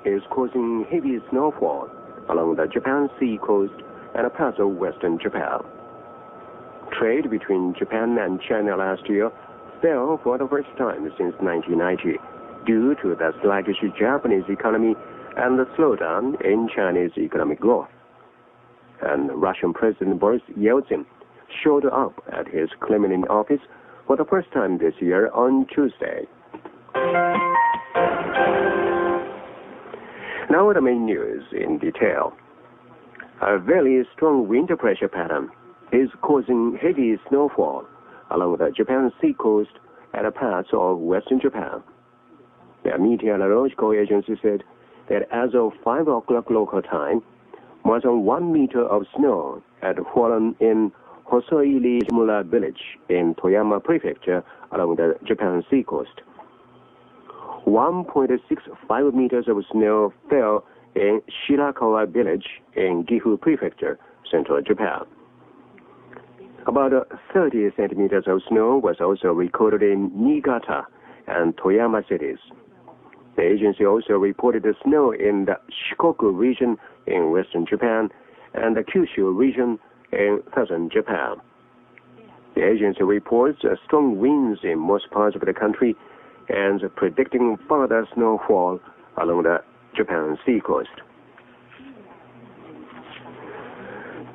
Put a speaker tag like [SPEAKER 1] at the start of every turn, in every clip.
[SPEAKER 1] is causing heavy snowfall along the Japan Sea coast and parts of western Japan. Trade between Japan and China last year fell for the first time since 1990 due to the sluggish Japanese economy and the slowdown in Chinese economic growth. And Russian President Boris Yeltsin showed up at his Kremlin office for the first time this year on Tuesday. Now the main news in detail. A very strong wind pressure pattern is causing heavy snowfall along the Japan Sea coast and parts of western Japan. The meteorological agency said that as of 5 o'clock local time, more than 1 meter of snow had fallen in Hosoiri-Shimura village in Toyama Prefecture along the Japan Sea coast. 1.65 meters of snow fell in Shirakawa village in Gifu Prefecture, central Japan. About 30 centimeters of snow was also recorded in Niigata and Toyama cities. The agency also reported the snow in the Shikoku region in western Japan and the Kyushu region in southern Japan. The agency reports strong winds in most parts of the country and predicting further snowfall along the Japan Sea coast.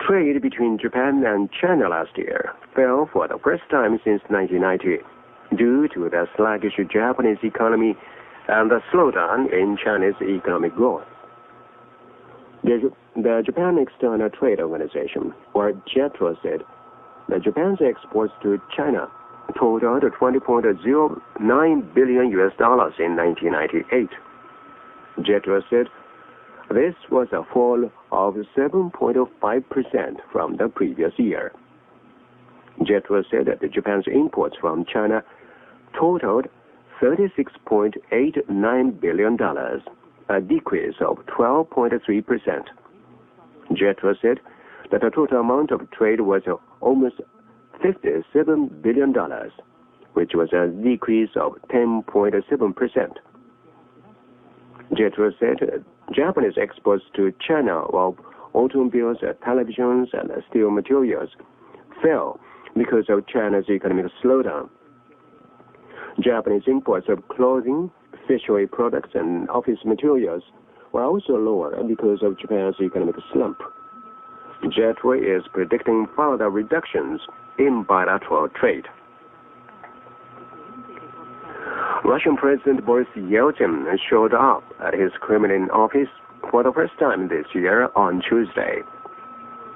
[SPEAKER 1] Trade between Japan and China last year fell for the first time since 1990 due to the sluggish Japanese economy and the slowdown in Chinese economic growth. The Japan External Trade Organization, or JETRO, said that Japan's exports to China totaled $20.09 billion in 1998. JETRO said this was a fall of 7.5% from the previous year. JETRO said that Japan's imports from China totaled $36.89 billion, a decrease of 12.3%. JETRO said that the total amount of trade was almost $57 billion, which was a decrease of 10.7%. JETRO said Japanese exports to China of automobiles, televisions, and steel materials fell because of China's economic slowdown. Japanese imports of clothing, fishery products, and office materials were also lower because of Japan's economic slump. JETRO is predicting further reductions in bilateral trade. Russian President Boris Yeltsin showed up at his Kremlin office for the first time this year on Tuesday.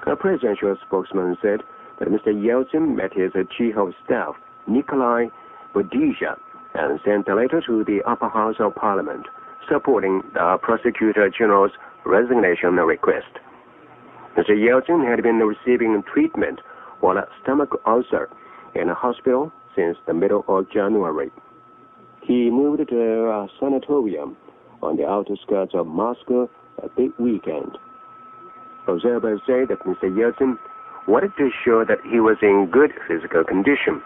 [SPEAKER 1] A presidential spokesman said that Mr. Yeltsin met his chief of staff, Nikolai Budizha, and sent a letter to the upper house of parliament supporting the prosecutor general's resignation request. Mr. Yeltsin had been receiving treatment for a stomach ulcer in a hospital since the middle of January. He moved to a sanatorium on the outskirts of Moscow a big weekend. Observers say that Mr. Yeltsin wanted to show that he was in good physical condition,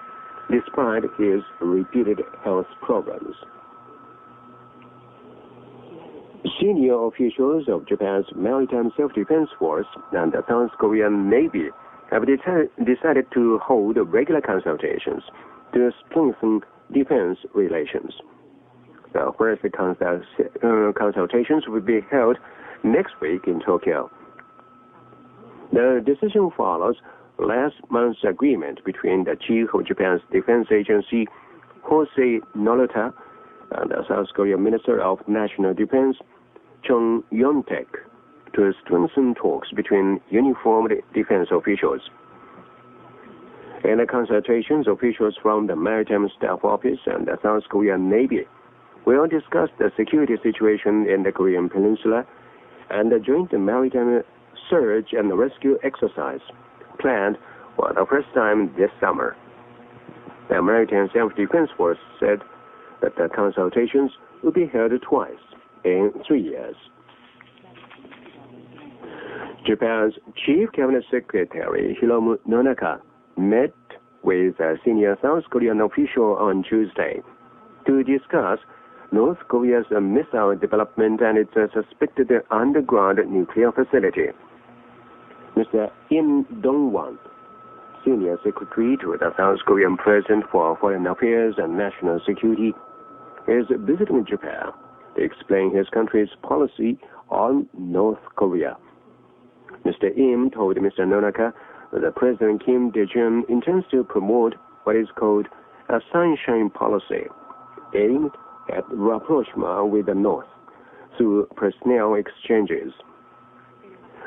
[SPEAKER 1] despite his repeated health problems. Senior officials of Japan's Maritime Self-Defense Force and the South Korean Navy have decided to hold regular consultations to strengthen defense relations. The first consultations will be held next week in Tokyo. The decision follows last month's agreement between the chief of Japan's defense agency, Jose Norita, and the South Korean Minister of National Defense, Chung Yong-taek, to strengthen talks between uniformed defense officials. In the consultations, officials from the Maritime Staff Office and the South Korean Navy will discuss the security situation in the Korean Peninsula and the joint maritime search and rescue exercise planned for the first time this summer. The Maritime Self-Defense Force said that the consultations will be held twice in 3 years. Japan's Chief Cabinet Secretary Hiromu Nonaka met with a senior South Korean official on Tuesday to discuss North Korea's missile development and its suspected underground nuclear facility. Mr. Im Dong-won, Senior Secretary to the South Korean President for Foreign Affairs and National Security, is visiting Japan to explain his country's policy on North Korea. Mr. Im told Mr. Nonaka that President Kim Dae-jung intends to promote what is called a sunshine policy, aimed at rapprochement with the North through personnel exchanges.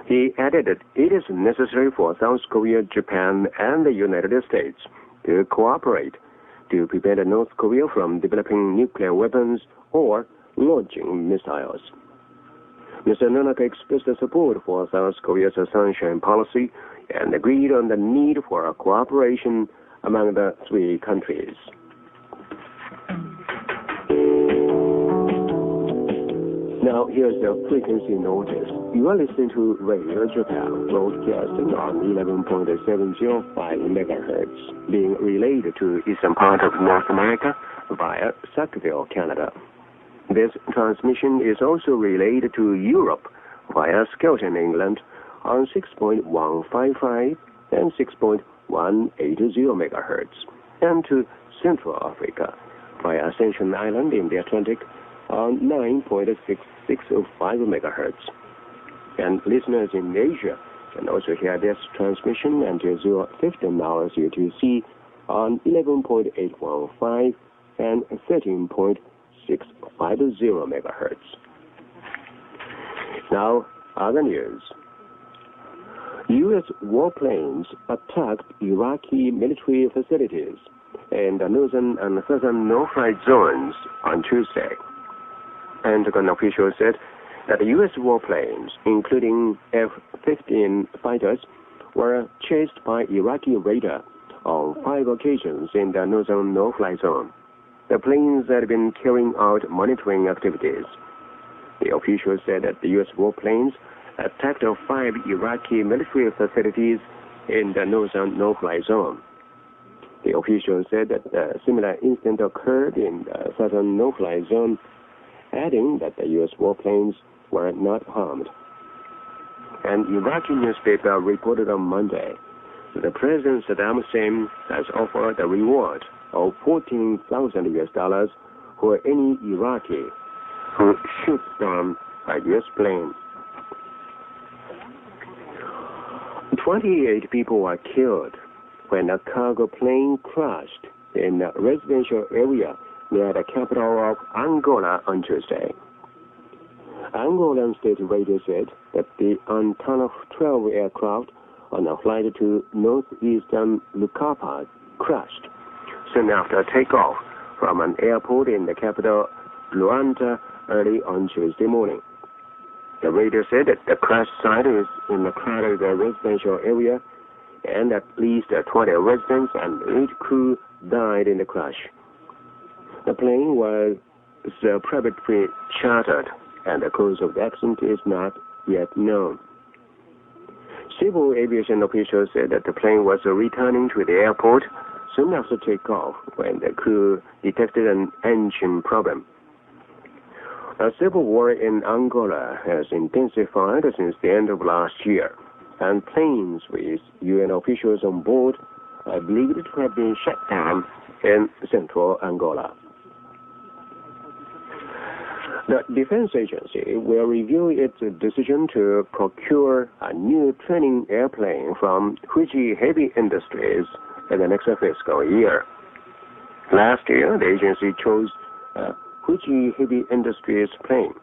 [SPEAKER 1] He added that it is necessary for South Korea, Japan, and the United States to cooperate to prevent North Korea from developing nuclear weapons or launching missiles. Mr. Nonaka expressed support for South Korea's sunshine policy and agreed on the need for cooperation among the three countries. Now, here's the frequency notice. You are listening to Radio Japan, broadcasting on 11.705 megahertz, being relayed to eastern part of North America via Sackville, Canada. This transmission is also relayed to Europe via Skelton, England, on 6.155 and 6.180 megahertz, and to Central Africa via Ascension Island in the Atlantic on 9.6605 megahertz. And listeners in Asia can also hear this transmission until 15 hours UTC on 11.815 and 13.650 megahertz. Now, other news. U.S. warplanes attacked Iraqi military facilities in the northern and southern no-fly zones on Tuesday. Pentagon officials said that the U.S. warplanes, including F-15 fighters, were chased by Iraqi radar on 5 occasions in the northern no-fly zone. The planes had been carrying out monitoring activities. The officials said that the U.S. warplanes attacked 5 Iraqi military facilities in the northern no-fly zone. The officials said that a similar incident occurred in the southern no-fly zone, adding that the U.S. warplanes were not harmed. An Iraqi newspaper reported on Monday that President Saddam Hussein has offered a reward of $14,000 for any Iraqi who shoots down a U.S. plane. 28 people were killed when a cargo plane crashed in a residential area near the capital of Angola on Tuesday. Angolan state radio said that the Antonov 12 aircraft on a flight to northeastern Lucapa crashed soon after takeoff from an airport in the capital Luanda early on Tuesday morning. The radio said that the crash site is in a crowded residential area and at least 20 residents and 8 crew died in the crash. The plane was privately chartered, and the cause of the accident is not yet known. Civil aviation officials said that the plane was returning to the airport soon after takeoff when the crew detected an engine problem. A civil war in Angola has intensified since the end of last year, and planes with UN officials on board are believed to have been shut down in central Angola. The Defense Agency will review its decision to procure a new training airplane from Fuji Heavy Industries in the next fiscal year. Last year, the agency chose Fuji Heavy Industries plane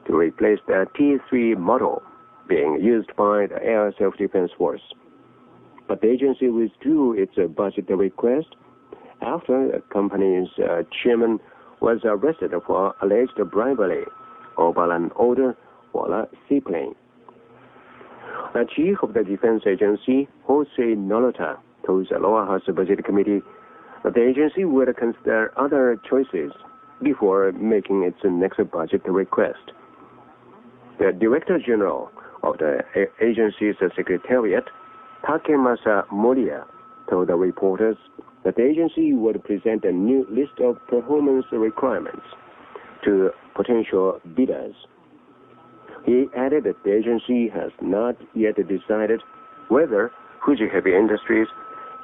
[SPEAKER 1] to replace the T-3 model being used by the Air Self-Defense Force. But the agency withdrew its budget request after the company's chairman was arrested for alleged bribery over an order for a seaplane. The chief of the defense agency, Jose Nolota, told the Lower House Budget Committee that the agency would consider other choices before making its next budget request. The Director General of the agency's secretariat, Takemasa Moriya, told the reporters that the agency would present a new list of performance requirements to potential bidders. He added that the agency has not yet decided whether Fuji Heavy Industries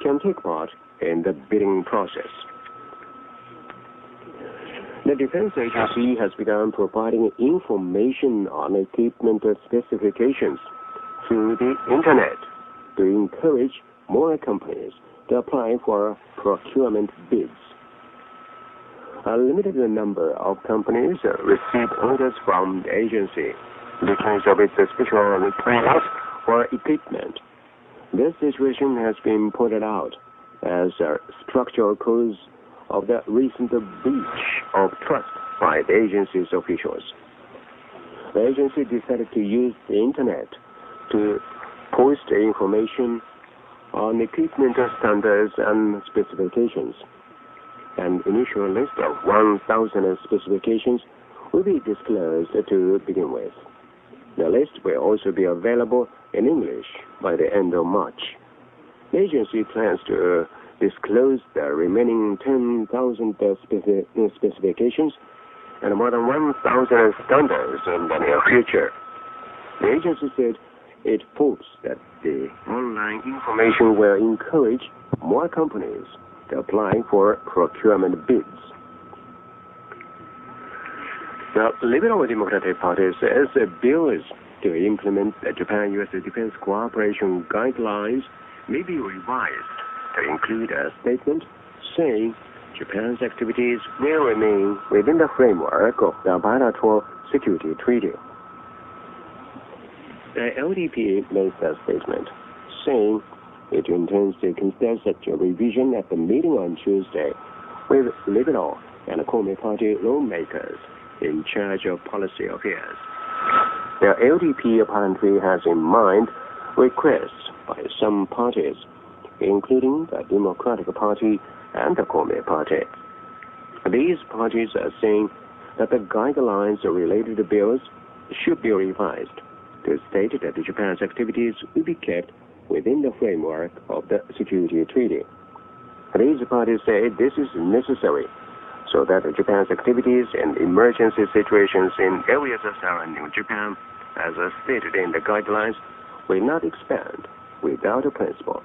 [SPEAKER 1] can take part in the bidding process. The Defense Agency has begun providing information on equipment specifications through the Internet to encourage more companies to apply for procurement bids. A limited number of companies received orders from the agency because of its special requirements for equipment. This situation has been pointed out as a structural cause of the recent breach of trust by the agency's officials. The agency decided to use the Internet to post information on equipment standards and specifications. An initial list of 1,000 specifications will be disclosed to begin with. The list will also be available in English by the end of March. The agency plans to disclose the remaining 10,000 specifications and more than 1,000 standards in the near future. The agency said it hopes that the online information will encourage more companies to apply for procurement bids. The Liberal Democratic Party says bills to implement the Japan-U.S. Defense Cooperation Guidelines may be revised to include a statement saying Japan's activities will remain within the framework of the bilateral security treaty. The LDP made a statement saying it intends to consider such a revision at the meeting on Tuesday with Liberal and Komi Party lawmakers in charge of policy affairs. The LDP apparently has in mind requests by some parties, including the Democratic Party and the Komi Party. These parties are saying that the guidelines related to bills should be revised to state that Japan's activities will be kept within the framework of the security treaty. These parties say this is necessary so that Japan's activities and emergency situations in areas surrounding Japan, as stated in the guidelines, will not expand without a principle.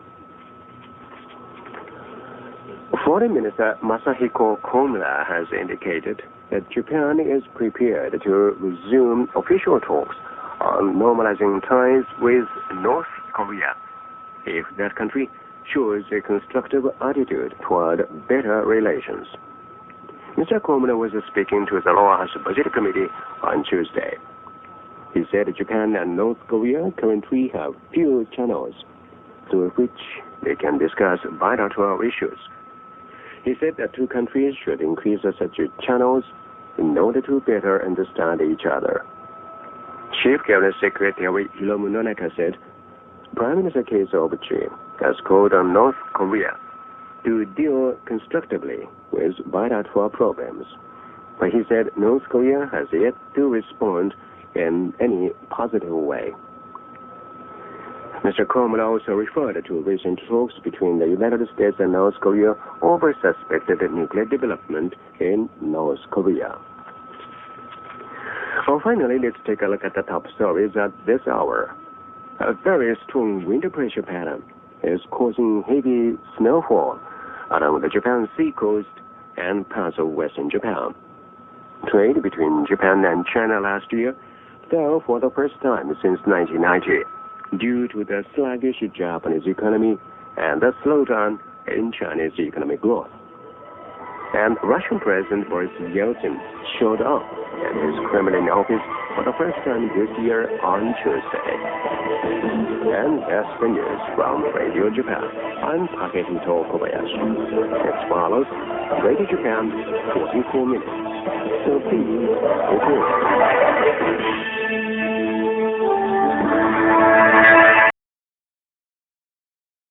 [SPEAKER 1] Foreign Minister Masahiko Komura has indicated that Japan is prepared to resume official talks on normalizing ties with North Korea if that country shows a constructive attitude toward better relations. Mr. Komura was speaking to the Lower House Budget Committee on Tuesday. He said Japan and North Korea currently have few channels through which they can discuss bilateral issues. He said that two countries should increase such channels in order to better understand each other. Chief Cabinet Secretary Hiromu Nonaka said Prime Minister Keizo Obuchi has called on North Korea to deal constructively with bilateral problems, but he said North Korea has yet to respond in any positive way. Mr. Komura also referred to recent talks between the United States and North Korea over suspected nuclear development in North Korea. Well, finally, let's take a look at the top stories at this hour. A very strong wind pressure pattern is causing heavy snowfall along the Japan sea coast and parts of western Japan. Trade between Japan and China last year fell for the first time since 1990 due to the sluggish Japanese economy and the slowdown in Chinese economic growth. And Russian President Boris Yeltsin showed up at his Kremlin office for the first time this year on Tuesday. And that's the news from Radio Japan. I'm Takahito Kobayashi. Next follows Radio Japan 44 minutes. So please, report.